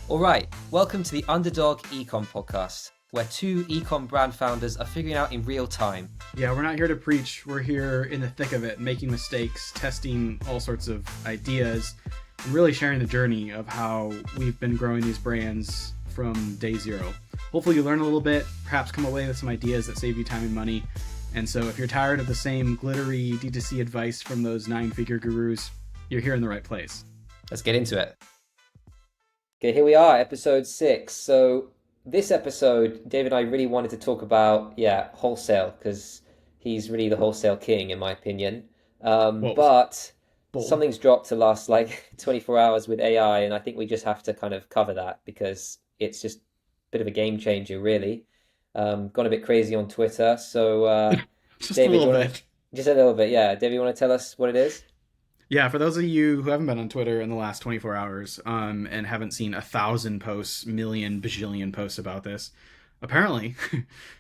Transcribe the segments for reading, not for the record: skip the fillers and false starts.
All right, welcome to the Underdog Ecom podcast, where two ecom brand founders are figuring out in real time. Yeah, we're not here to preach. We're here in the thick of it, making mistakes, testing all sorts of ideas, and really sharing the journey of how we've been growing these brands from day zero. Hopefully you learn a little bit, perhaps come away with some ideas that save you time and money. And so if you're tired of the same glittery D2C advice from those 9-figure gurus, you're here in the right place. Let's get into it. Okay, here we are, episode 6. So this episode, David and I really wanted to talk about, wholesale, because he's really the wholesale king, in my opinion. But something's dropped to last like 24 hours with AI, and I think we just have to kind of cover that because it's just a bit of a game changer, really. Gone a bit crazy on Twitter. So, Just David, a little bit. Just a little bit, yeah. David, you want to tell us what it is? Yeah, for those of you who haven't been on Twitter in the last 24 hours and haven't seen 1,000 posts, million, bajillion posts about this, apparently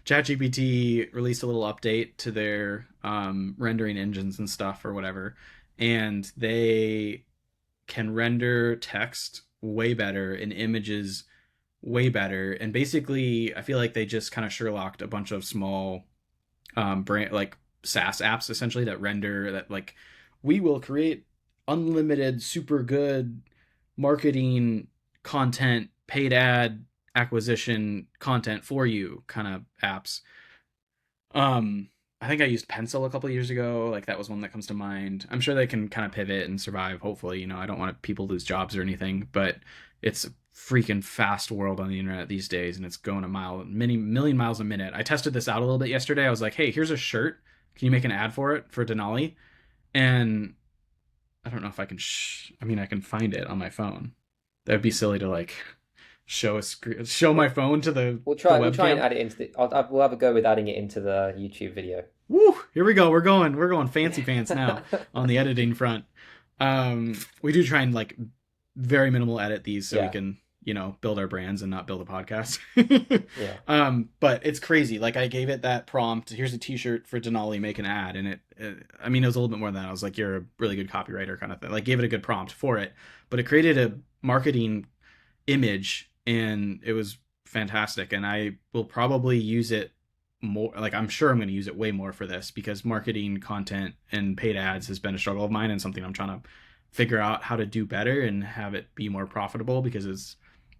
ChatGPT released a little update to their rendering engines and stuff or whatever, and they can render text way better and images way better. And basically, I feel like they just kind of Sherlocked a bunch of small brand like SaaS apps essentially that render that like we will create unlimited, super good marketing content, paid ad acquisition content for you kind of apps. I think I used Pencil a couple of years ago. Like that was one that comes to mind. I'm sure they can kind of pivot and survive. Hopefully, I don't want people to lose jobs or anything, but it's a freaking fast world on the internet these days, and it's going many million miles a minute. I tested this out a little bit yesterday. I was like, hey, here's a shirt. Can you make an ad for it for Denali? And I don't know if I can. I can find it on my phone. That'd be silly to like show my phone to the. We'll try the and add it into the. We'll have a go with adding it into the YouTube video. Woo! Here we go. We're going fancy pants now on the editing front. We do try and like very minimal edit these so we can build our brands and not build a podcast. Yeah. But it's crazy. Like I gave it that prompt. Here's a T-shirt for Denali, make an ad, and it was a little bit more than that. I was like, you're a really good copywriter kind of thing. Like gave it a good prompt for it, but it created a marketing image, and it was fantastic. And I will probably use it more. Like I'm sure I'm going to use it way more for this because marketing content and paid ads has been a struggle of mine and something I'm trying to figure out how to do better and have it be more profitable because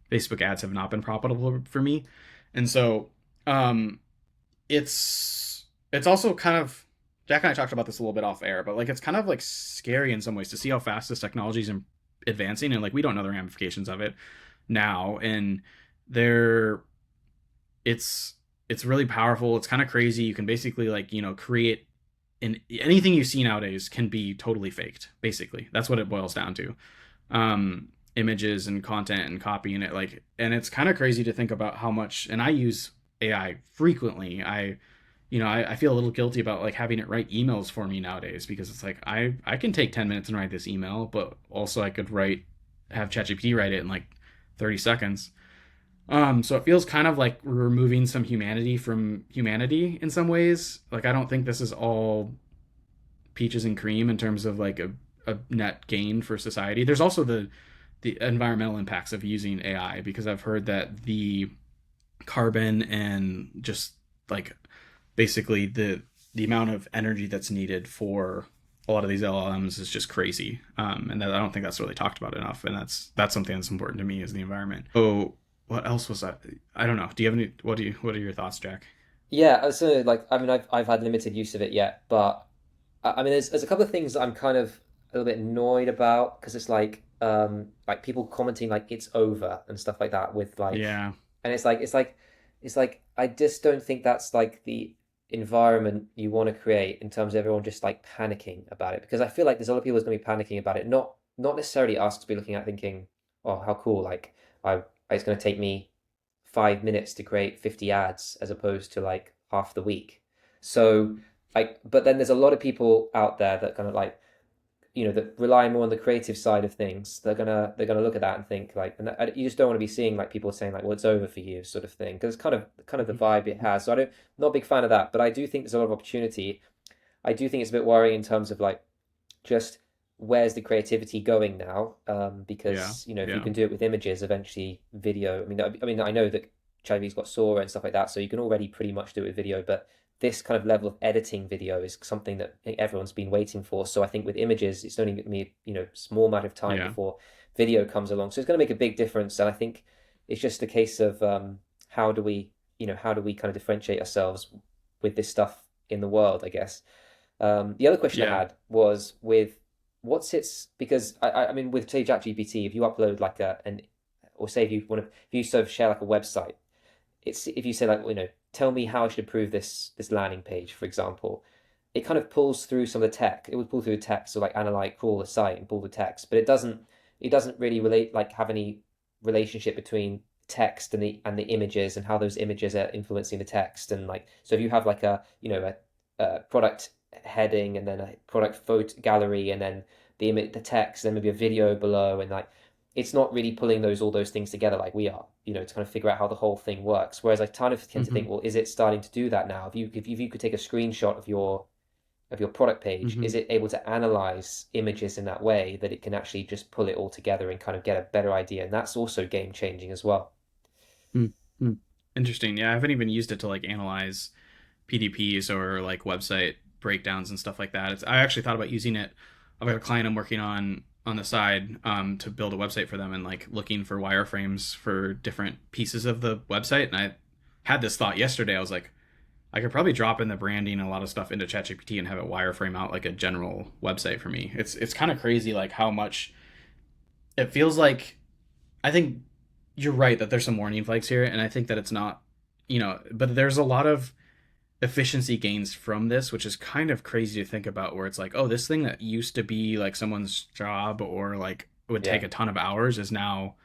Facebook ads have not been profitable for me. And so it's also kind of, Jack and I talked about this a little bit off air, but like it's kind of like scary in some ways to see how fast this technology is advancing, and like we don't know the ramifications of it now, and it's really powerful. It's kind of crazy. You can basically like create anything you see nowadays can be totally faked. Basically, that's what it boils down to. Images and content and copy, and it's kind of crazy to think about how much, and I use AI frequently. I feel a little guilty about like having it write emails for me nowadays because it's like I can take 10 minutes and write this email, but also I could have ChatGPT write it in like 30 seconds. So it feels kind of like we're removing some humanity from humanity in some ways. Like I don't think this is all peaches and cream in terms of like a net gain for society. There's also the environmental impacts of using AI, because I've heard that the carbon and just like basically the amount of energy that's needed for a lot of these LLMs is just crazy. And I don't think that's really talked about enough. And that's something that's important to me, is the environment. Oh, what else was that? I don't know. Do you have any, what are your thoughts, Jack? Yeah, so I've had limited use of it yet, but there's a couple of things that I'm kind of a little bit annoyed about, because it's like people commenting like it's over and stuff like that with like, Yeah. and it's like I just don't think that's like the environment you want to create in terms of everyone just like panicking about it, because I feel like there's a lot of people who's going to be panicking about it, not necessarily us to be looking at thinking, oh, how cool, like it's going to take me 5 minutes to create 50 ads as opposed to like half the week. So but then there's a lot of people out there that kind of like, that rely more on the creative side of things. They're gonna look at that and think like, and you just don't want to be seeing like people saying like, well, it's over for you, sort of thing, because it's kind of the vibe it has. So not a big fan of that, but I do think there's a lot of opportunity. I do think it's a bit worrying in terms of like just where's the creativity going now? Yeah. Because if you Yeah. can do it with images, eventually video. I mean, I know that ChatGPT's got Sora and stuff like that, so you can already pretty much do it with video. But this kind of level of editing video is something that I think everyone's been waiting for. So I think with images, it's only going to be small matter of time Yeah. before video comes along. So it's going to make a big difference. And I think it's just a case of how do we how do we kind of differentiate ourselves with this stuff in the world, I guess. The other question I Yeah. had was with what's its because I mean with say ChatGPT, if you upload like an or say if you sort of share like a website, it's if you say like tell me how I should improve this landing page, for example, it kind of pulls through some of the tech. It would pull through the text, so like analyze, crawl the site and pull the text, but it doesn't really relate like have any relationship between text and the images and how those images are influencing the text and like so if you have like a product heading and then a product photo gallery and then the text then maybe a video below and like it's not really pulling all those things together like we are to kind of figure out how the whole thing works, whereas I kind of tend to think, Hmm. well, is it starting to do that now? If you could take a screenshot of your product page, is Hmm. it able to analyze images in that way that it can actually just pull it all together and kind of get a better idea? And that's also game changing as well. Hmm. Interesting. Yeah, I haven't even used it to like analyze PDPs or like website breakdowns and stuff like that. I actually thought about using it. I've got a client I'm working on the side to build a website for them and like looking for wireframes for different pieces of the website. And I had this thought yesterday. I was like, I could probably drop in the branding and a lot of stuff into ChatGPT and have it wireframe out like a general website for me. It's kind of crazy like how much it feels like. I think you're right that there's some warning flags here, and I think that it's not, but there's a lot of efficiency gains from this, which is kind of crazy to think about. Where it's like, oh, this thing that used to be like someone's job or like would Yeah, take a ton of hours is now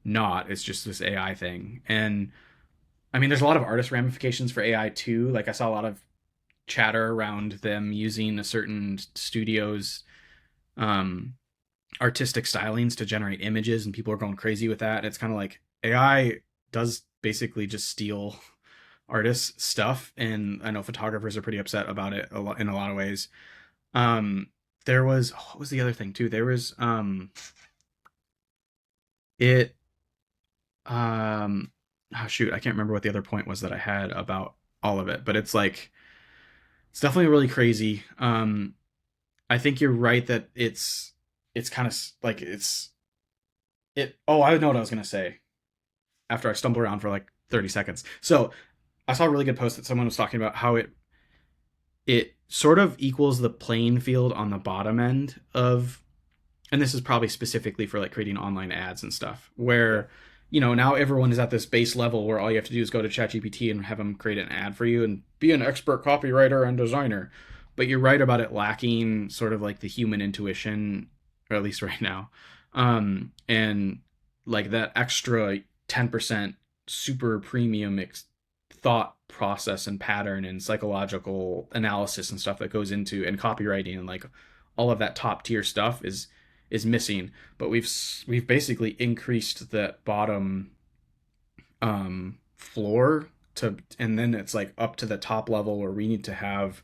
not. It's just this AI thing, and I mean, there's a lot of artist ramifications for AI too. Like I saw a lot of chatter around them using a certain studio's um, artistic stylings to generate images, and people are going crazy with that. It's kind of like AI does basically just steal artists' stuff, and I know photographers are pretty upset about it in a lot of ways. Um, there was what was the other thing too? There was it oh shoot, I can't remember what the other point was that I had about all of it, but it's like it's definitely really crazy. I think you're right that it's kind of like it. Oh, I know what I was gonna say after I stumbled around for like 30 seconds. So I saw a really good post that someone was talking about how it sort of equals the playing field on the bottom end of, and this is probably specifically for like creating online ads and stuff, yeah, where now everyone is at this base level where all you have to do is go to ChatGPT and have them create an ad for you and be an expert copywriter and designer. But you're right about it lacking sort of like the human intuition, or at least right now, and like that extra 10% super premium thought process and pattern and psychological analysis and stuff that goes into and copywriting and like all of that top tier stuff is missing. But we've basically increased that bottom floor to, and then it's like up to the top level where we need to have,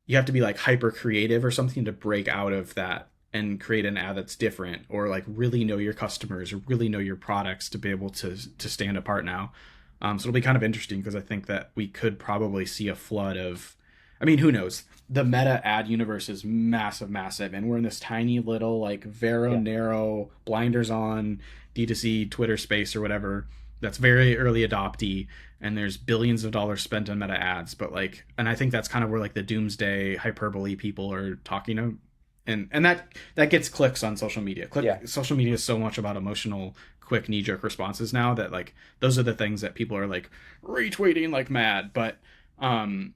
you have to be like hyper creative or something to break out of that and create an ad that's different, or like really know your customers or really know your products to be able to stand apart now. So it'll be kind of interesting because I think that we could probably see a flood of, I mean, who knows? The meta ad universe is massive, massive, and we're in this tiny little like very yeah. narrow blinders on D2C Twitter space or whatever that's very early adoptee, and there's billions of dollars spent on meta ads. But like, and I think that's kind of where like the doomsday hyperbole people are talking to, and that gets clicks on social media. Yeah. Social media is so much about emotional quick knee jerk responses now that like those are the things that people are like retweeting like mad. But um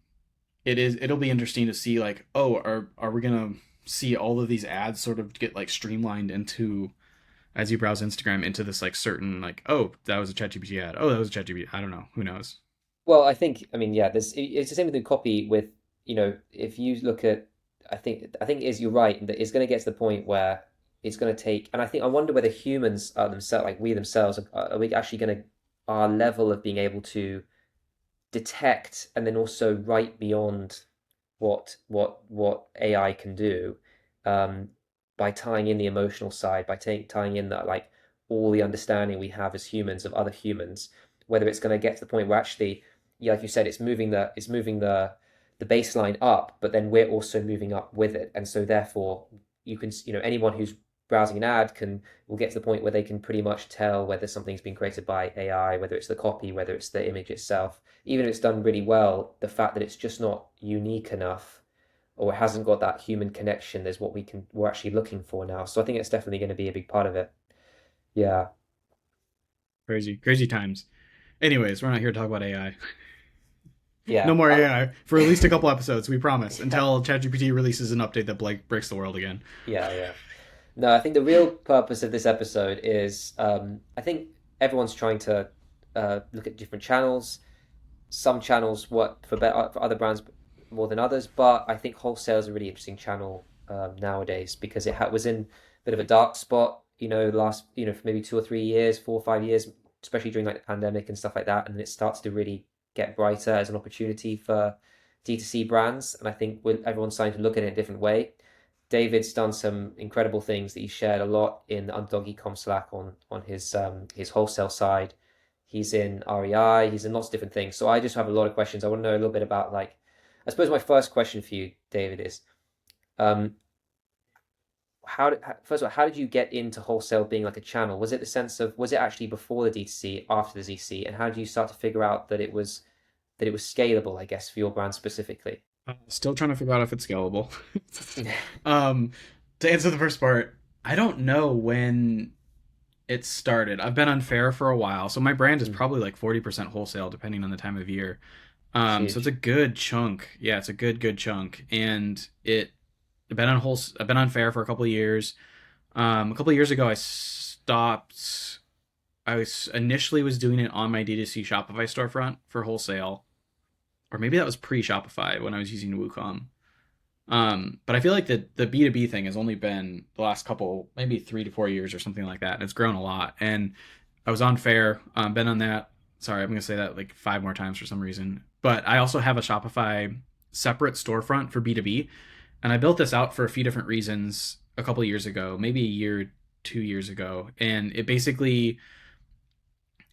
it'll be interesting to see like, oh, are we gonna see all of these ads sort of get like streamlined into, as you browse Instagram, into this like certain like, oh, that was a ChatGPT ad. Oh, that was a ChatGPT. I don't know. Who knows? Well, I mean, yeah, it's the same with the copy with, if you look at, I think is you're right that it's going to get to the point where it's going to take, and I wonder whether humans are themselves, like we themselves, are we actually going to, our level of being able to detect and then also write beyond what AI can do um, by tying in the emotional side, by tying in that like all the understanding we have as humans of other humans, whether it's going to get to the point where actually, yeah, like you said, it's moving the baseline up, but then we're also moving up with it, and so therefore you can, anyone who's browsing an ad will get to the point where they can pretty much tell whether something's been created by AI, whether it's the copy, whether it's the image itself. Even if it's done really well, the fact that it's just not unique enough or it hasn't got that human connection is what we're actually looking for now. So I think it's definitely going to be a big part of it. Yeah. Crazy, crazy times. Anyways, we're not here to talk about AI. No Yeah. more AI for at least a couple episodes, we promise, until ChatGPT releases an update that breaks the world again. Yeah, yeah. No, I think the real purpose of this episode is I think everyone's trying to look at different channels. Some channels work for other brands more than others, but I think wholesale is a really interesting channel nowadays because was in a bit of a dark spot, last, for maybe 2 or 3 years, 4 or 5 years, especially during like the pandemic and stuff like that. And then it starts to really get brighter as an opportunity for D2C brands. And I think everyone's starting to look at it in a different way. David's done some incredible things that he shared a lot in the Underdog Ecom Slack on his wholesale side. He's in REI. He's in lots of different things. So I just have a lot of questions. I want to know a little bit about like, I suppose my first question for you, David, is um, first of all, how did you get into wholesale being like a channel? Was it the sense of was it actually before the D2C, after the ZC, and how did you start to figure out that it was scalable, I guess, for your brand specifically? Still trying to figure out if it's scalable. um, to answer the first part, I don't know when it started. I've been on Faire for a while, so my brand is Mm, probably like 40% wholesale, depending on the time of year. it's So it's a huge. good chunk. Yeah, it's a good chunk, and I've been on Faire for a couple of years. A couple of years ago, I stopped. I was doing it on my D2C Shopify storefront for wholesale, or maybe that was pre Shopify when I was using WooCom. But I feel like the B2B thing has only been the last couple, maybe 3 to 4 years or something like that. And it's grown a lot. And I was on Faire, been on that. Sorry, I'm going to say that like 5 more times for some reason. But I also have a Shopify separate storefront for B2B. And I built this out for a few different reasons a couple years ago, maybe a year, 2 years ago. And it basically,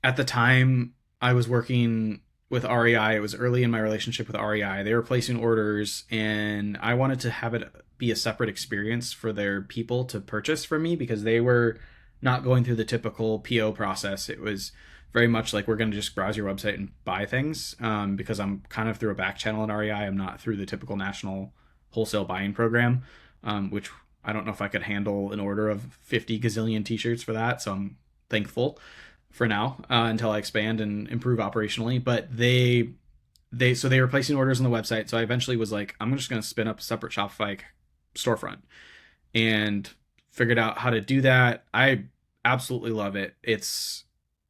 at the time, I was working with REI. It was early in my relationship with REI. They were placing orders, and I wanted to have it be a separate experience for their people to purchase from me because they were not going through the typical PO process. It was very much like we're going to just browse your website and buy things because I'm kind of through a back channel in REI. I'm not through the typical national wholesale buying program, which I don't know if I could handle an order of 50 gazillion t-shirts for that. So I'm thankful for now until I expand and improve operationally. But they were placing orders on the website. So I eventually was like, I'm just going to spin up a separate Shopify storefront and figured out how to do that. I absolutely love it. It's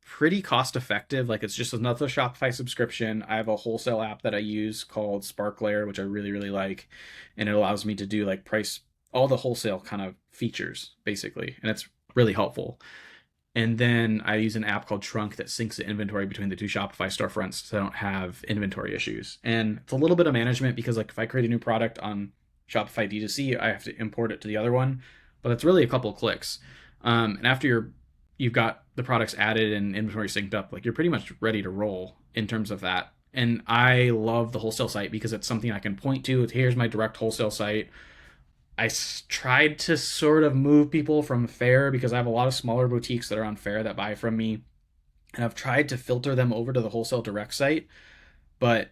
pretty cost effective. Like it's just another Shopify subscription. I have a wholesale app that I use called SparkLayer, which I really, really like. And it allows me to do like price all the wholesale kind of features basically. And it's really helpful. And then I use an app called Trunk that syncs the inventory between the two Shopify storefronts so I don't have inventory issues. And it's a little bit of management because like if I create a new product on Shopify D2C, I have to import it to the other one. But it's really a couple clicks. And after you've got the products added and inventory synced up, like you're pretty much ready to roll in terms of that. And I love the wholesale site because it's something I can point to. Here's my direct wholesale site. Tried to sort of move people from Faire because I have a lot of smaller boutiques that are on Faire that buy from me. And I've tried to filter them over to the wholesale direct site, but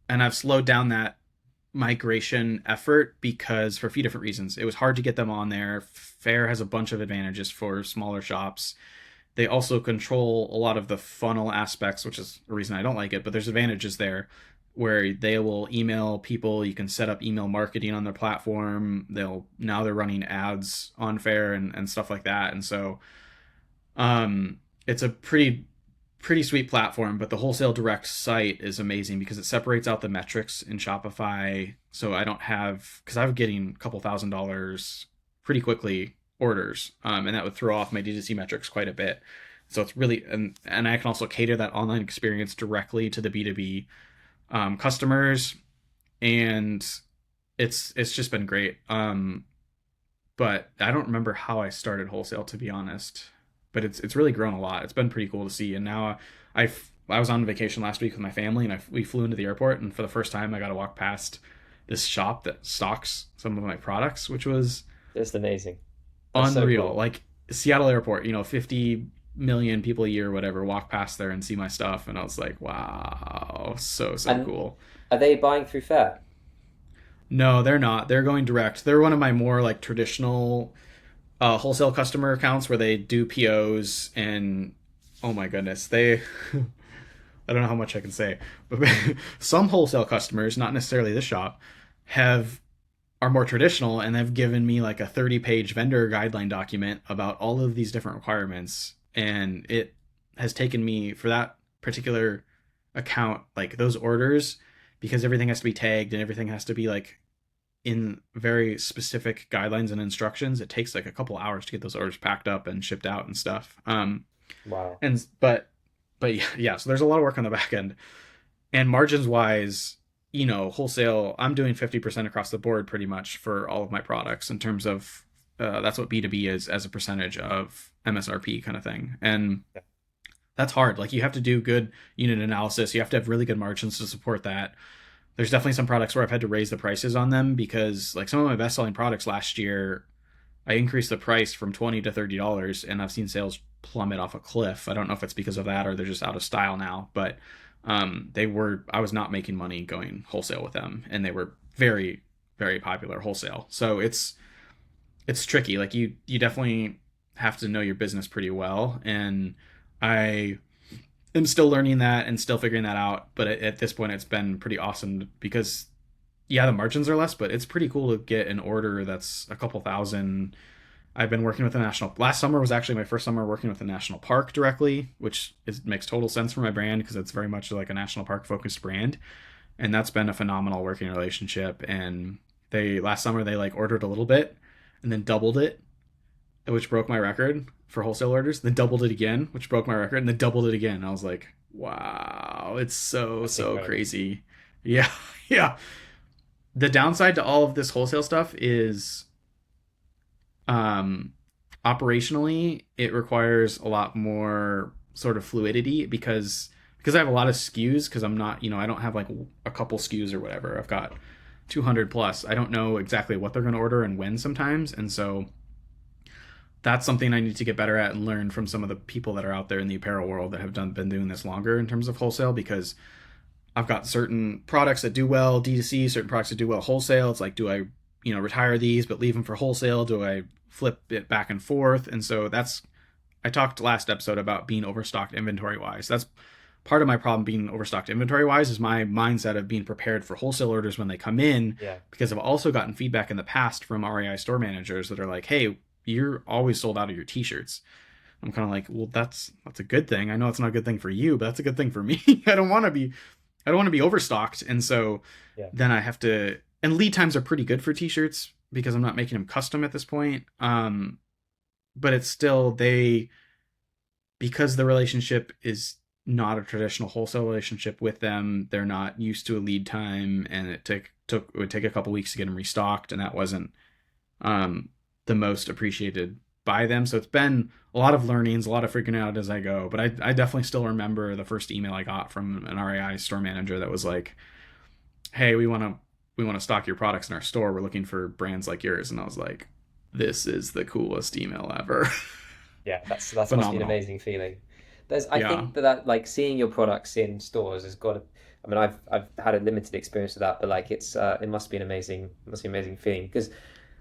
and I've slowed down that migration effort because for a few different reasons. It was hard to get them on there. Faire has a bunch of advantages for smaller shops. They also control a lot of the funnel aspects, which is a reason I don't like it, but there's advantages there where they will email people. You can set up email marketing on their platform. They're running ads on Faire and stuff like that. And so it's a pretty sweet platform, but the wholesale direct site is amazing because it separates out the metrics in Shopify. So I don't have, because I'm getting a couple $1,000s pretty quickly orders, and that would throw off my D2C metrics quite a bit. So it's really, and I can also cater that online experience directly to the B2B customers, and it's just been great. but I don't remember how I started wholesale, to be honest. But it's really grown a lot. It's been pretty cool to see. And now I was on vacation last week with my family, and we flew into the airport, and for the first time, I got to walk past this shop that stocks some of my products, which was Just amazing. That's so unreal. cool. Like Seattle Airport, 50 million people a year, or whatever, walk past there and see my stuff, and I was like, wow, so And cool. are they buying through Faire? No, they're not. They're going direct. They're one of my more like traditional wholesale customer accounts where they do POs and oh my goodness, they I don't know how much I can say, but some wholesale customers, not necessarily this shop, have are more traditional and have given me like a 30-page vendor guideline document about all of these different requirements, and it has taken me for that particular account like those orders, because everything has to be tagged and everything has to be like in very specific guidelines and instructions. It takes like a couple hours to get those orders packed up and shipped out and stuff. Wow. And but yeah, so there's a lot of work on the back end. And margins wise, wholesale, I'm doing 50% across the board pretty much for all of my products in terms of that's what B2B is as a percentage of MSRP kind of thing. And that's hard. Like you have to do good unit analysis. You have to have really good margins to support that. There's definitely some products where I've had to raise the prices on them because like some of my best selling products last year, I increased the price from $20 to $30, and I've seen sales plummet off a cliff. I don't know if it's because of that or they're just out of style now, but I was not making money going wholesale with them, and they were very, very popular wholesale. So it's tricky. Like you definitely have to know your business pretty well, and I am still learning that and still figuring that out. But at this point, it's been pretty awesome because yeah, the margins are less, but it's pretty cool to get an order that's a couple thousand. I've been working with the national. Last summer was actually my first summer working with the national park directly, which makes total sense for my brand because it's very much like a national park focused brand, and that's been a phenomenal working relationship. And they last summer they like ordered a little bit, and then doubled it, which broke my record for wholesale orders. Then doubled it again, which broke my record, and then doubled it again. And I was like, wow, it's That's so incredible. crazy. Yeah, yeah. The downside to all of this wholesale stuff is um operationally it requires a lot more sort of fluidity because I have a lot of SKUs because I'm not, I don't have like a couple SKUs or whatever. I've got 200 plus. I don't know exactly what they're going to order and when sometimes. And so that's something I need to get better at and learn from some of the people that are out there in the apparel world that have been doing this longer in terms of wholesale, because I've got certain products that do well D2C, certain products that do well wholesale. It's like, do I, retire these but leave them for wholesale? Do I flip it back and forth? And so I talked last episode about being overstocked inventory wise. That's part of my problem being overstocked inventory wise is my mindset of being prepared for wholesale orders when they come in, Yeah. because I've also gotten feedback in the past from REI store managers that are like, hey, you're always sold out of your t-shirts. I'm kind of like, well, that's a good thing. I know it's not a good thing for you, but that's a good thing for me. I don't want to be overstocked. And so Yeah. then I have to, and lead times are pretty good for t-shirts because I'm not making them custom at this point. But it's still, because the relationship is not a traditional wholesale relationship with them, they're not used to a lead time, and it would take a couple weeks to get them restocked. And that wasn't, um, the most appreciated by them. So it's been a lot of learnings, a lot of figuring out as I go. But I definitely still remember the first email I got from an REI store manager that was like, "Hey, we want to stock your products in our store. We're looking for brands like yours." And I was like, "This is the coolest email ever." Yeah, that must be an Phenomenal. amazing feeling. I Yeah. think that like seeing your products in stores has got to, I mean, I've had a limited experience with that, but like it must be an amazing feeling because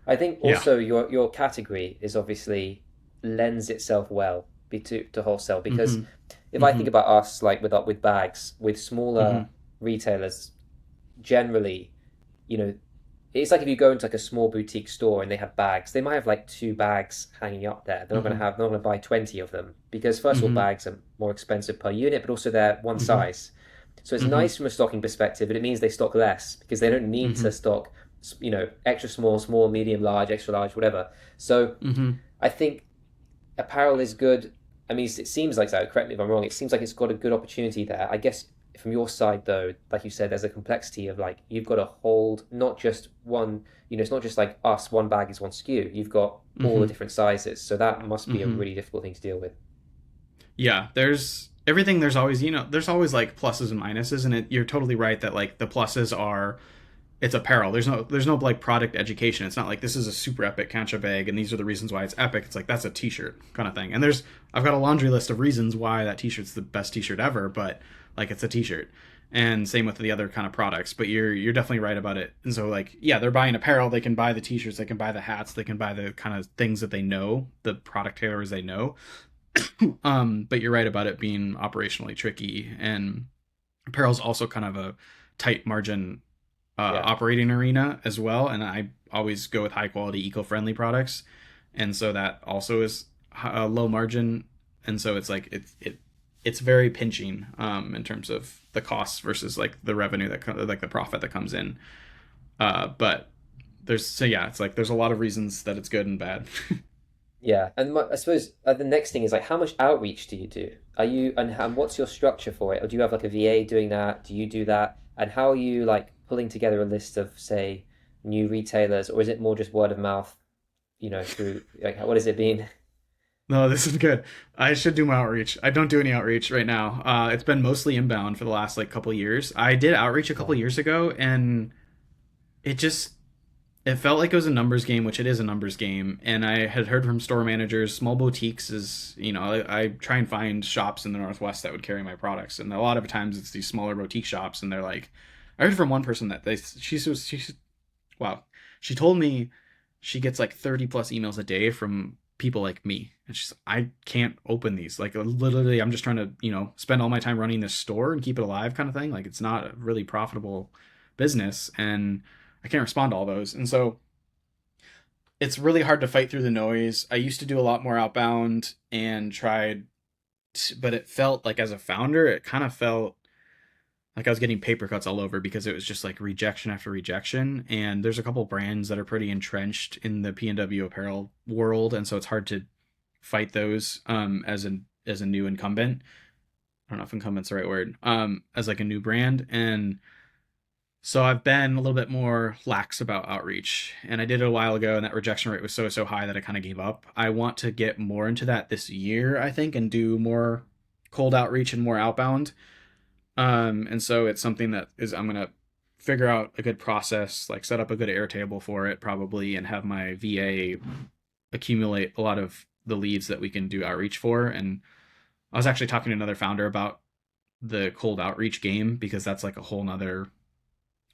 I think Yeah. also your category is obviously lends itself well to wholesale because Mhm. if I think Mhm. about us like with bags with smaller Mhm. retailers generally, you know, it's like if you go into like a small boutique store and they have bags, they might have like two bags hanging up there. Mhm. They're not going to buy 20 of them because first of all, Mhm. bags are more expensive per unit, but also they're one Mhm. size. So it's Mhm. nice from a stocking perspective, but it means they stock less because they don't need to Mhm. stock, extra small, small, medium, large, extra large, whatever. So Mhm. I think apparel is good. I mean, it seems like that. Correct me if I'm wrong. It seems like it's got a good opportunity there. I guess from your side though, like you said, there's a complexity of like you've got to hold not just one, it's not just like us, one bag is one SKU. You've got all the Mm-hmm. different sizes. So that must be a Mm-hmm. really difficult thing to deal with. Yeah, there's everything. There's always, there's always like pluses and minuses, and you're totally right that like the pluses are it's apparel. There's no like product education. It's not like this is a super epic cancha bag and these are the reasons why it's epic. It's like that's a t-shirt kind of thing. And I've got a laundry list of reasons why that t-shirt's the best t-shirt ever, but like it's a t-shirt. And same with the other kind of products, but you're definitely right about it. And so like yeah, they're buying apparel, they can buy the t-shirts, they can buy the hats, they can buy the kind of things that they know, the product tailors they know. But you're right about it being operationally tricky, and apparel's also kind of a tight margin Yeah. operating arena as well. And I always go with high quality, eco friendly products, and so that also is a low margin. And so it's like it's very pinching in terms of the costs versus like the revenue like the profit that comes in. But yeah, it's like there's a lot of reasons that it's good and bad. Yeah, and I suppose the next thing is like how much outreach do you do? And what's your structure for it? Or do you have like a VA doing that? Do you do that? And how are you like pulling together a list of say new retailers, or is it more just word of mouth? Through like what has it been? No, this is good. I should do my outreach. I don't do any outreach right now. It's been mostly inbound for the last like couple years. I did outreach a couple Yeah, years ago, and it just it felt like it was a numbers game, which it is a numbers game. And I had heard from store managers, small boutiques is, I try and find shops in the Northwest that would carry my products. And a lot of times it's these smaller boutique shops. And they're like, I heard from one person that wow, she told me she gets like 30 plus emails a day from people like me. And she's, I can't open these. Like literally, I'm just trying to, spend all my time running this store and keep it alive kind of thing. Like it's not a really profitable business. And I can't respond to all those. And so it's really hard to fight through the noise. I used to do a lot more outbound and tried, but it felt like as a founder, it kind of felt like I was getting paper cuts all over because it was just like rejection after rejection. And there's a couple brands that are pretty entrenched in the P&W apparel world. And so it's hard to fight those as a new incumbent. I don't know if incumbent's the right word, as like a new brand. And so I've been a little bit more lax about outreach, and I did it a while ago, and that rejection rate was so high that I kind of gave up. I want to get more into that this year, I think, and do more cold outreach and more outbound. And so it's something that is I'm gonna figure out a good process, like set up a good Airtable for it probably, and have my VA accumulate a lot of the leads that we can do outreach for. And I was actually talking to another founder about the cold outreach game because that's like a whole nother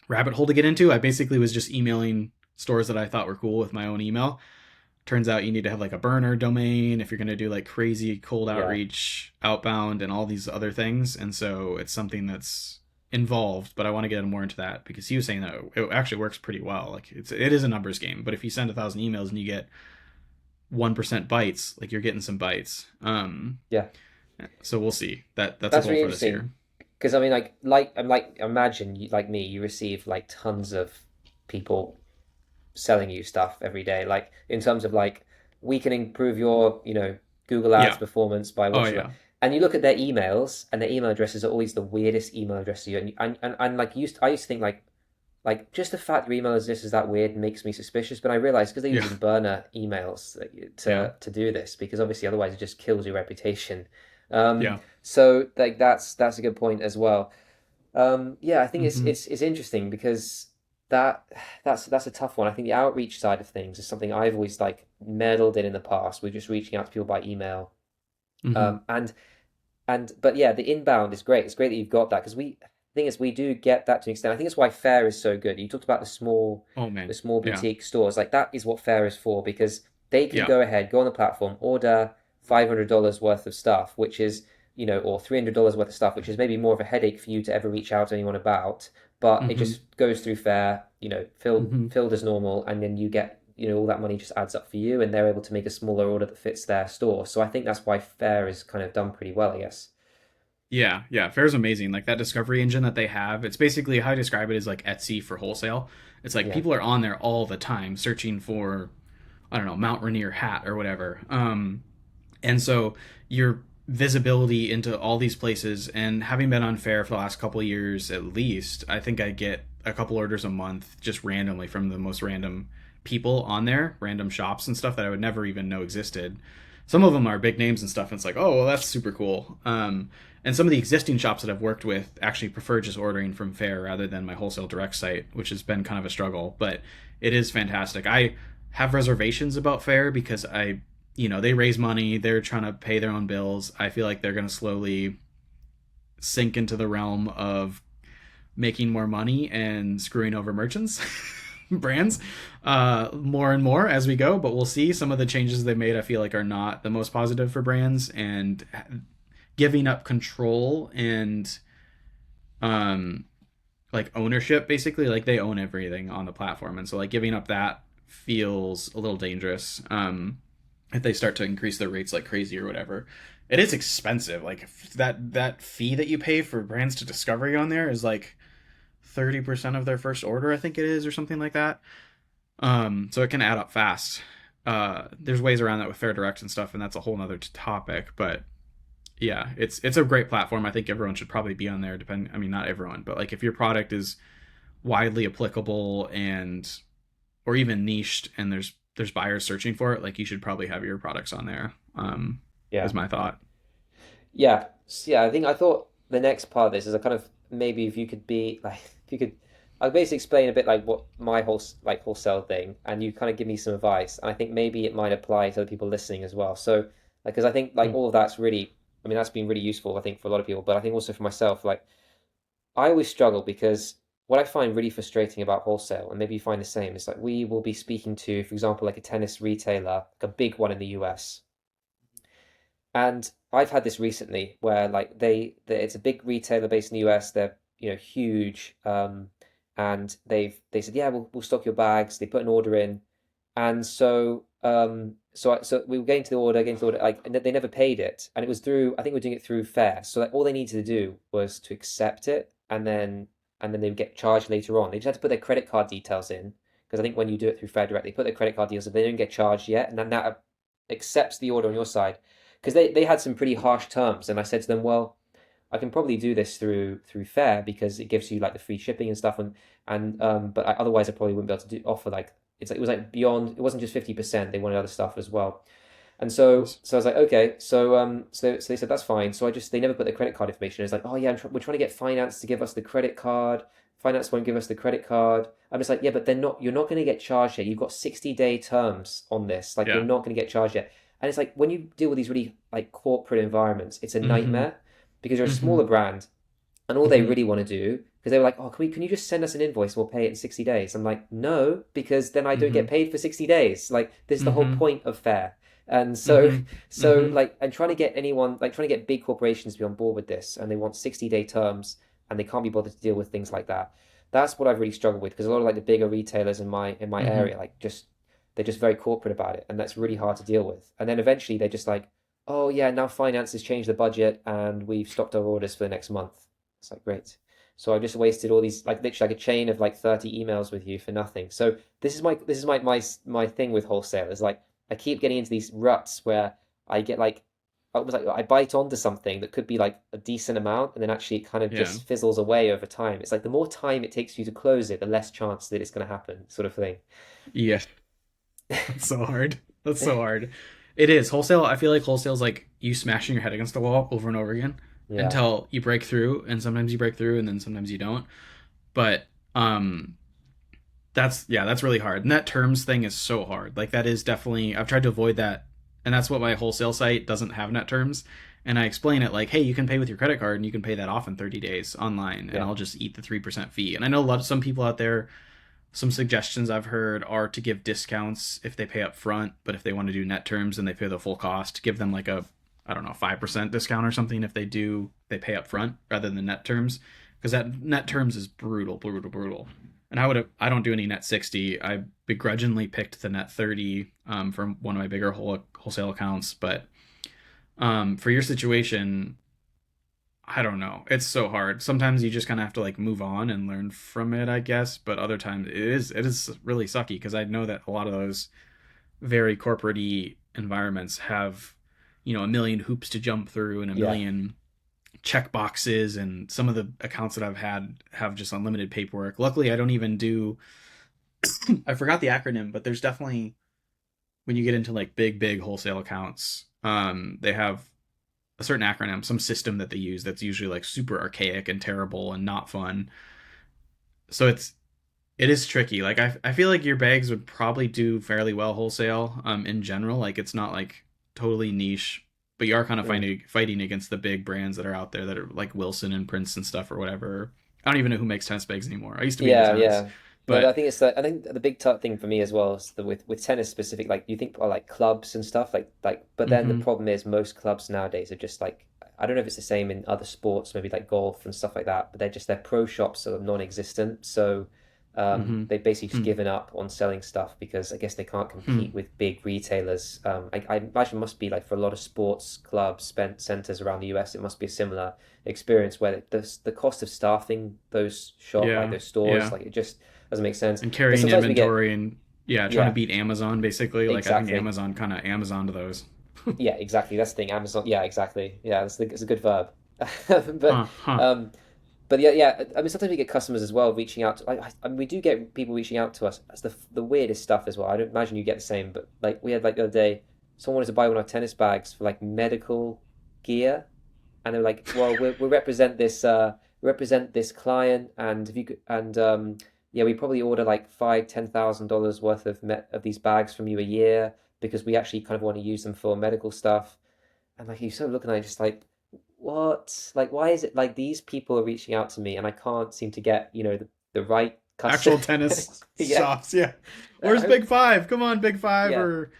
rabbit hole to get into. I basically was just emailing stores that I thought were cool with my own email. Turns out you need to have like a burner domain if you're going to do like crazy cold yeah, outreach, outbound, and all these other things. And so it's something that's involved, but I want to get more into that because he was saying that it actually works pretty well. Like it is a numbers game, but if you send 1,000 emails and you get 1% bites, like you're getting some bites. yeah. So we'll see. That's a That's goal really for this interesting year. because I mean, like I'm like imagine you, like me, you receive like tons of people selling you stuff every day. Like in terms of like we can improve your Google Ads Yeah. performance by Oh watching that. yeah. And you look at their emails, and their email addresses are always the weirdest email address to you. And like I used to think like just the fact your email address is that weird makes me suspicious. But I realized because they're Yeah. using burner emails Yeah. to do this, because obviously otherwise it just kills your reputation. Um, Yeah. so like that's a good point as well. Yeah, I think Mm-hmm. it's interesting because that that's a tough one. I think the outreach side of things is something I've always like meddled in the past. We're just reaching out to people by email. Mm-hmm. And but yeah, the inbound is great. It's great that you've got that because thing is we do get that to an extent. I think it's why Faire is so good. You talked about Oh the man. small Yeah. boutique stores. Like that is what Faire is for because they can Yeah. go ahead, go on the platform, order $500 worth of stuff, which is or $300 worth of stuff, which is maybe more of a headache for you to ever reach out to anyone about. But it Mm-hmm. just goes through Faire, Mm-hmm. filled as normal, and then you get all that money just adds up for you, and they're able to make a smaller order that fits their store. So I think that's why Faire is kind of done pretty well, I guess. Yeah. Yeah. Faire's amazing. Like that discovery engine that they have. It's basically how I describe it is like Etsy for wholesale. It's like Yeah, people are on there all the time searching for I don't know Mount Rainier hat or whatever. And so you're visibility into all these places. And having been on Faire for the last couple of years at least, I think I get a couple orders a month just randomly from the most random people on there, random shops and stuff that I would never even know existed. Some of them are big names and stuff, and it's like, oh, well, that's super cool. And some of the existing shops that I've worked with actually prefer just ordering from Faire rather than my wholesale direct site, which has been kind of a struggle, but it is fantastic. I have reservations about Faire because they raise money, they're trying to pay their own bills. I feel like they're going to slowly sink into the realm of making more money and screwing over merchants, brands, more and more as we go. But we'll see. Some of the changes they made, I feel like, are not the most positive for brands, and giving up control and like ownership, basically, like they own everything on the platform, and so like giving up that feels a little dangerous. If they start to increase their rates like crazy or whatever. It is expensive. Like that fee that you pay for brands to discover you on there is like 30% of their first order, I think it is, or something like that. So it can add up fast. There's ways around that with Fair Direct and stuff, and that's a whole nother topic. But yeah, it's a great platform. I think everyone should probably be on there. I mean, not everyone, but like if your product is widely applicable and or even niched, and there's buyers searching for it, like you should probably have your products on there. Yeah. Is my thought. Yeah. Yeah, I thought the next part of this is a kind of maybe if you could be like if you could I'll basically explain a bit like what my wholesale thing and you kind of give me some advice and I think maybe it might apply to other people listening as well. So like because I think like Cool. all of that's really I mean that's been really useful I think for a lot of people, but I think also for myself like I always struggle because what I find really frustrating about wholesale, and maybe you find the same, is like we will be speaking to, for example, like a tennis retailer, like a big one in the US. And I've had this recently where like it's a big retailer based in the US. They're huge, and they said yeah we'll stock your bags. They put an order in, and so we were getting to the order like and they never paid it, and it was through I think we are doing it through Faire. So like all they needed to do was to accept it, and then they would get charged later on. They just had to put their credit card details in because I think when you do it through Faire Direct, they put their credit card details, if they don't get charged yet, and then that accepts the order on your side because they had some pretty harsh terms, and I said to them, well, I can probably do this through Faire because it gives you like the free shipping and stuff, and but otherwise I probably wouldn't be able to offer like it was like beyond it wasn't just 50%, they wanted other stuff as well. And so I was like, okay, so they said that's fine. So they never put their credit card information. It's like, oh yeah, we're trying to get finance to give us the credit card. Finance won't give us the credit card. I'm just like, yeah, but you're not going to get charged yet. You've got 60-day terms on this. Like you're Yeah. not going to get charged yet. And it's like when you deal with these really like corporate environments, it's a Mm-hmm. nightmare because you're a Mm-hmm. smaller brand and all they Mm-hmm. really want to do because they were like, oh, can you just send us an invoice and we'll pay it in 60 days? I'm like, no, because then I don't Mm-hmm. get paid for 60 days. Like this is the whole Mm-hmm. point of Faire. And so Mm-hmm. so Mm-hmm. like and trying to get big corporations to be on board with this and they want 60-day terms and they can't be bothered to deal with things like that. That's what I've really struggled with because a lot of like the bigger retailers in my Mm-hmm. area like just they're just very corporate about it and that's really hard to deal with. And then eventually they're just like, oh yeah, now finance has changed the budget and we've stopped our orders for the next month. It's like great. So I just wasted all these like literally like a chain of like 30 emails with you for nothing. So this is my thing with wholesale is like I keep getting into these ruts where I get like almost like I bite onto something that could be like a decent amount and then actually it kind of Yeah. just fizzles away over time. It's like the more time it takes you to close it, the less chance that it's going to happen, sort of thing. Yeah. That's so hard. That's so hard. It is. Wholesale, I feel like wholesale is like you smashing your head against the wall over and over again Yeah. until you break through, and sometimes you break through and then sometimes you don't. But that's really hard. And that terms thing is so hard. Like that is definitely I've tried to avoid that. And that's what my wholesale site doesn't have net terms. And I explain it like, hey, you can pay with your credit card and you can pay that off in 30 days online and Yeah. I'll just eat the 3% fee. And I know some people out there, some suggestions I've heard are to give discounts if they pay up front, but if they want to do net terms and they pay the full cost, give them like a I don't know, 5% discount or something if they pay up front rather than net terms because that net terms is brutal, brutal, brutal. And I don't do any net 60. I begrudgingly picked the net 30 from one of my bigger wholesale accounts, but for your situation, I don't know. It's so hard. Sometimes you just kind of have to like move on and learn from it, I guess. But other times it is really sucky because I know that a lot of those very corporate-y environments have, a million hoops to jump through and a Yeah. million check boxes, and some of the accounts that I've had have just unlimited paperwork. Luckily, I don't even do I forgot the acronym, but there's definitely, when you get into like big wholesale accounts, they have a certain acronym, some system that they use that's usually like super archaic and terrible and not fun. So it is tricky. Like I feel like your bags would probably do fairly well wholesale in general. Like it's not like totally niche, but you are kind of Mm. fighting against the big brands that are out there that are like Wilson and Prince and stuff or whatever. I don't even know who makes tennis bags anymore. I used to be into Yeah, tennis, yeah. No, I but think I think the big thing for me as well is with tennis specific, like you think about like clubs and stuff, but then the mm-hmm, problem is most clubs nowadays are just like, I don't know if it's the same in other sports, maybe like golf and stuff like that, but their pro shops are non-existent. So mm-hmm, they've basically just mm-hmm, given up on selling stuff because I guess they can't hmm. compete with big retailers. I imagine it must be like for a lot of sports clubs, spent centers around the US, it must be a similar experience where the cost of staffing Yeah, those stores, yeah. like it just doesn't make sense. And Because carrying sometimes we get, inventory and yeah, trying to yeah, beat Amazon basically. Like I think exactly. Amazon kind of Amazoned those. Yeah, exactly. That's the thing. Amazon. Yeah, exactly. Yeah, it's a good verb. But Huh, huh. um, but yeah, yeah. I mean, sometimes we get customers as well reaching out to. I mean, we do get people reaching out to us. That's the weirdest stuff as well. I don't imagine you get the same, but like we had like the other day, someone wanted to buy one of our tennis bags for like medical gear, and they were like, "Well, we represent this client, and if you could, and yeah, we probably order like $5,000-10,000 worth of these bags from you a year because we actually kind of want to use them for medical stuff." And like you sort of looking at it, just like, what? Like, why is it like these people are reaching out to me and I can't seem to get, the right Actual customer? tennis Yeah. shops, yeah. I Where's hope, Big Five? Come on, Big Five, yeah. or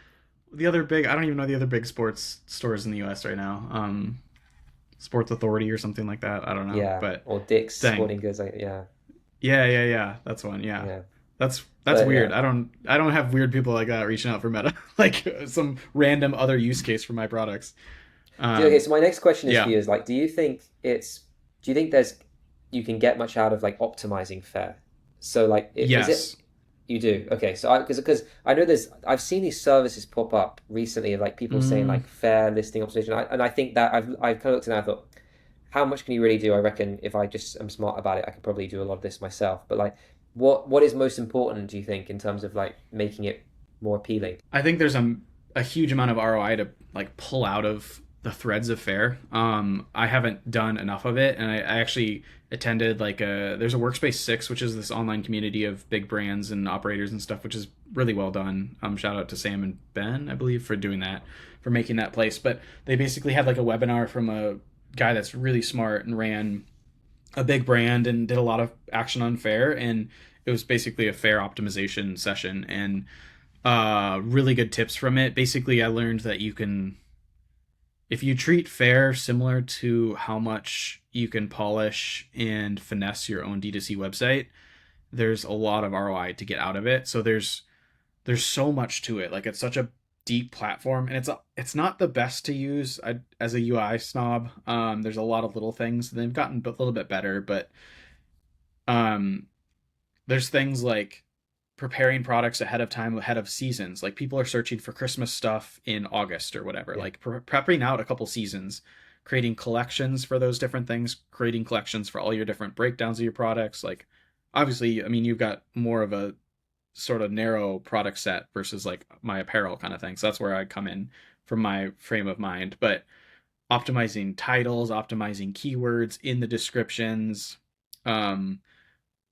the other big. I don't even know the other big sports stores in the U.S. right now. Sports Authority or something like that. I don't know, Yeah. but Or Dick's dang, Sporting Goods, like, yeah. yeah. That's one. Yeah, Yeah. that's But weird. yeah. I don't have weird people like that reaching out for Meta, like some random other use case for my products. Okay, Um, so my next question is for yeah, you is like, do you think you can get much out of like optimizing Faire? So like, is it, yes. you do? Okay, so because I know I've seen these services pop up recently of like people saying Mm, like Faire listing optimization. And I think that I've kind of looked at it and I thought, how much can you really do? I reckon if I just am smart about it, I could probably do a lot of this myself. But like, what is most important, do you think, in terms of like making it more appealing? I think there's a huge amount of ROI to like pull out of the threads of Faire. I haven't done enough of it, and I actually attended like there's a Workspace 6, which is this online community of big brands and operators and stuff, which is really well done. Shout out to Sam and Ben, I believe, for doing that, for making that place. But they basically had like a webinar from a guy that's really smart and ran a big brand and did a lot of action on Faire, and it was basically a Faire optimization session, and really good tips from it. Basically, I learned that you can, if you treat Faire similar to how much you can polish and finesse your own D2C website, there's a lot of ROI to get out of it. So there's so much to it. Like it's such a deep platform, and it's not the best to use. As a UI snob, there's a lot of little things. They've gotten a little bit better, but um, there's things like preparing products ahead of time, ahead of seasons. Like people are searching for Christmas stuff in August or whatever. Yeah, Like prepping out a couple seasons, creating collections for those different things, creating collections for all your different breakdowns of your products. Like obviously, I mean, you've got more of a sort of narrow product set versus like my apparel kind of thing. So that's where I come in from my frame of mind. But optimizing titles, optimizing keywords in the descriptions, um,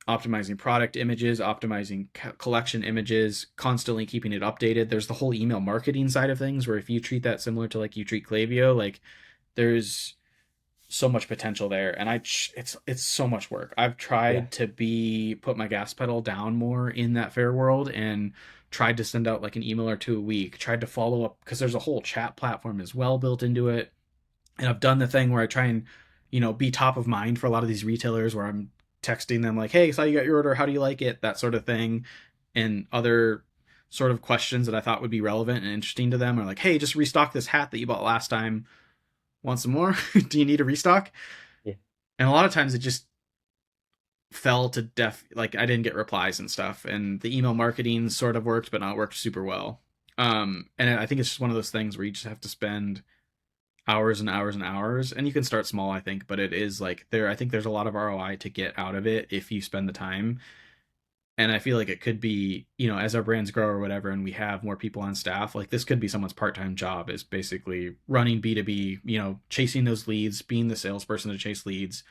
optimizing product images, optimizing collection images, constantly keeping it updated. There's the whole email marketing side of things where if you treat that similar to like you treat Klaviyo, like there's so much potential there, and it's so much work. I've yeah, tried to be put my gas pedal down more in that Faire world, and tried to send out like an email or two a week, tried to follow up because there's a whole chat platform as well built into it. And I've done the thing where I try and be top of mind for a lot of these retailers, where I'm texting them like, hey, saw you got your order, how do you like it, that sort of thing. And other sort of questions that I thought would be relevant and interesting to them are like, hey, just restock this hat that you bought last time, want some more? Do you need a restock? yeah. And a lot of times it just fell to death, like I didn't get replies and stuff, and the email marketing sort of worked but not worked super well. And I think it's just one of those things where you just have to spend hours and hours and hours. And you can start small, I think, but it is like there. I think there's a lot of ROI to get out of it if you spend the time. And I feel like it could be, as our brands grow or whatever, and we have more people on staff, like this could be someone's part-time job, is basically running B2B, chasing those leads, being the salesperson to chase leads,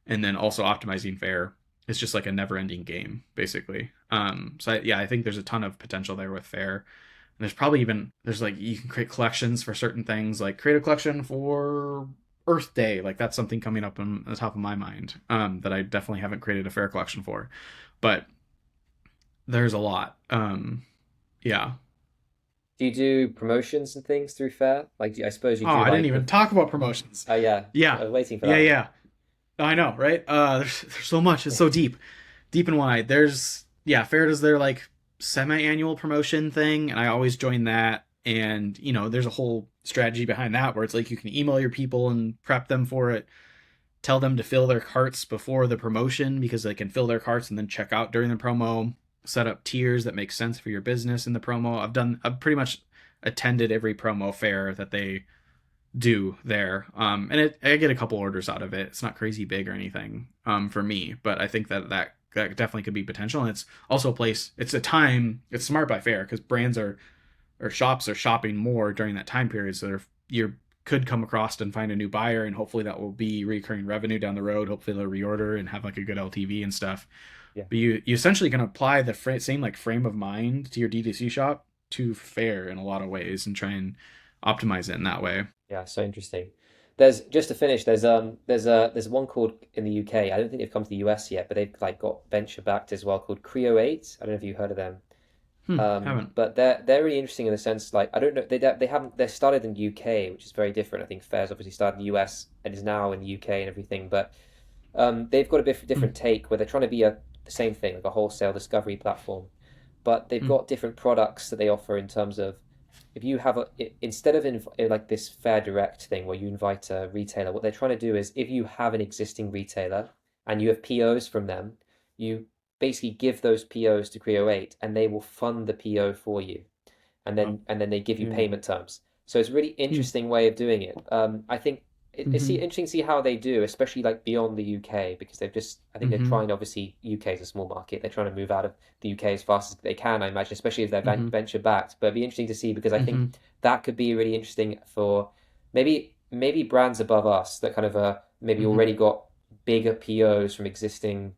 and then also optimizing Faire. It's just like a never-ending game, basically. I think there's a ton of potential there with Faire. And there's probably there's like, you can create collections for certain things, like create a collection for Earth Day. Like that's something coming up on the top of my mind, that I definitely haven't created a Faire collection for. But there's a lot. Yeah. Do you do promotions and things through Faire? Like, I suppose you Oh, do I didn't like even the. talk about promotions. Oh yeah, Yeah. I was waiting for Yeah, that one. yeah. I know, right? There's so much. It's so deep. Deep and wide. Faire does their like semi-annual promotion thing, and I always join that. And, there's a whole strategy behind that where it's like you can email your people and prep them for it, tell them to fill their carts before the promotion because they can fill their carts and then check out during the promo, set up tiers that make sense for your business in the promo. I've pretty much attended every promo fair that they do there. And I get a couple orders out of it. It's not crazy big or anything, for me, but I think that definitely could be potential. And it's also a place, it's a time, it's smart by Faire because brands or shops are shopping more during that time period. So you could come across and find a new buyer, and hopefully that will be recurring revenue down the road. Hopefully they'll reorder and have like a good LTV and stuff. Yeah. But you essentially can apply the same like frame of mind to your D2C shop to Faire in a lot of ways and try and optimize it in that way. Yeah, so interesting. There's just to finish. There's one called in the UK. I don't think they've come to the US yet, but they've like got venture backed as well called Creo 8. I don't know if you've heard of them. Haven't. But they're really interesting in the sense like I don't know they haven't they're started in the UK, which is very different. I think Faire's obviously started in the US and is now in the UK and everything, but they've got a bit different take where they're trying to be the same thing like a wholesale discovery platform, but they've got different products that they offer in terms of if you have instead of like this Fair Direct thing where you invite a retailer, what they're trying to do is if you have an existing retailer and you have POs from them, you basically give those POs to Creo 8 and they will fund the PO for you. And then they give you Mm. payment terms. So it's a really interesting way of doing it. I think it's Mm-hmm. interesting to see how they do, especially like beyond the UK, because I think they're Mm-hmm. trying, obviously, UK is a small market. They're trying to move out of the UK as fast as they can, I imagine, especially if they're Mm-hmm. venture backed. But it'd be interesting to see because I think Mm-hmm. that could be really interesting for maybe brands above us that kind of maybe Mm-hmm. already got bigger POs from existing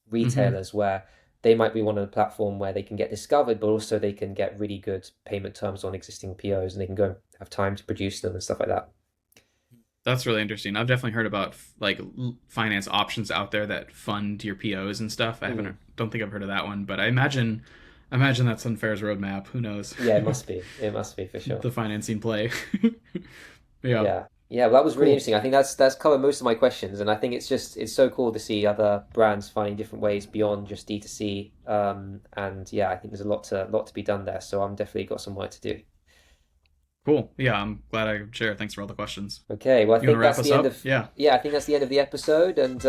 Mm-hmm. retailers where they might be one of the platform where they can get discovered, but also they can get really good payment terms on existing POs and they can go and have time to produce them and stuff like that. That's really interesting. I've definitely heard about like finance options out there that fund your POs and stuff. Mm. Don't think I've heard of that one, but I imagine that's on Fair's roadmap. Who knows? Yeah, it must be. It must be for sure. The financing play. Yeah, Yeah. Yeah, well, that was really cool. interesting. I think that's covered most of my questions, and I think it's so cool to see other brands finding different ways beyond just D2C. And yeah, I think there's a lot to be done there. So I'm definitely got some work to do. Cool. Yeah, I'm glad I could share. Thanks for all the questions. Okay, well, I You want think to wrap that's us the end up? of Yeah. yeah, I think that's the end of the episode, and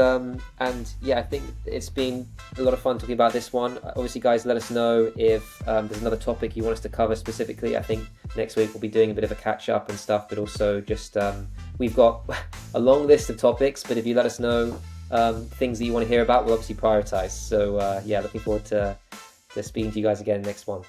yeah, I think it's been a lot of fun talking about this one. Obviously, guys, let us know if there's another topic you want us to cover specifically. I think next week we'll be doing a bit of a catch up and stuff, but also just we've got a long list of topics. But if you let us know things that you want to hear about, we'll obviously prioritize. So yeah, looking forward to speaking to you guys again next one.